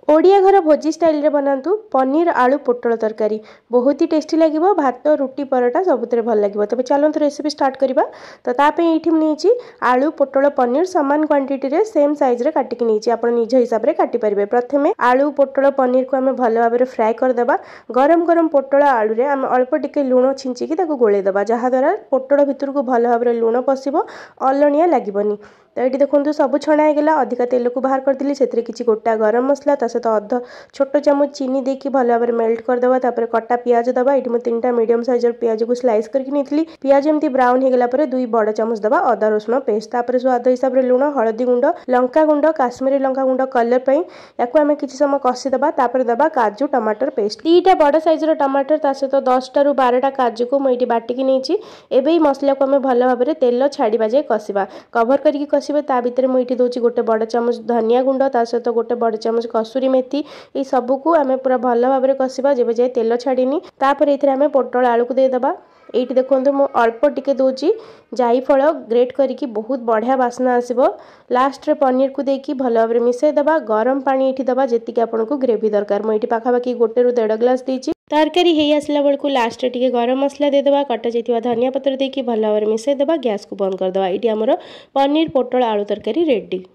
ओडिया घर भोजी स्टाइल रे बनातु पनीर आलू पोटल तरकारी बहुत ही टेस्टी लगे भात रुटी परोटा सबुतरे भल लगे। तबे चलते रेसिपी स्टार्ट करवा। तो ताप ये नहीं आलू पोटल पनीर सामान क्वांटिटी रे सेम साइज रे काटिक नहीं आप निज हिसाब से काटिपारे। प्रथमे आलू पोटल पनीर को आम भल भाव फ्राए करदे। गरम गरम पोटल आलू रे आम अल्प टिके लुण छिंचिकी गोलेदबा जहाद्वारा पोटल भितर को भल भाव लुण पशिब अलणिया लगभग। तो ये देखो सब छणा होगा। अधिका तेल को बाहर करदी से किसी गोटा गरम मसला सहित अध छोट चामच चीनी देकी भल भाव मेल्ट करदे। तापर कटा पियाज दबा। ये मुझे 3टा मीडियम साइज पियाज को स्लाइस करके नहीं पियाज एमती ब्राउन हो गला 2 बड़ चामच दबा अदा रसुण पेस्ट। तापर स्वाद हिसाब से लुण हलदी गुंड लंका गुंड काश्मीरी लंका गुंड कलर पर या आम किसी समय कषिदबा। तापर दबा काजू टमाटर पेस्ट 2टा बड़ साइज टमाटर सहित 10टा ରୁ 12टा काजू को मुझे बाटिकी नहीं। एवं मसला को आम भल भाव तेल छाड़ा जाए कषा कभर करके कषिबे। ता भितर मुझे दूसरी गोटे बड़ चामच धनिया गुंड सहित गोटे बड़ चामच कसुरी मेथी ये सबको आम पूरा भल भाव कषा जब जाए तेल छाड़नी। तापर ये आम पोटल आलू को देदेबा। ये देखो मु अल्प टिके दूची जाईफल ग्रेट करके बहुत बढ़िया बास्ना आसब। लास्ट रे पनीर को देकी भल भाव मिसई दबा। गरम पानी ये दबा जी आपको ग्रेवी दरकार। मुझे पाखापाखि 1 ରୁ 1.5 ग्लास देची। तरकारी हो आसला बेलू लास्ट टिके गरम मसला देदेबा। कटा जाइए धनिया पत्र देकी भल भाव मिसई दबा। गैस को बंद करदे। ये आमर पनीर पोटल आलू तरकारी रेडी।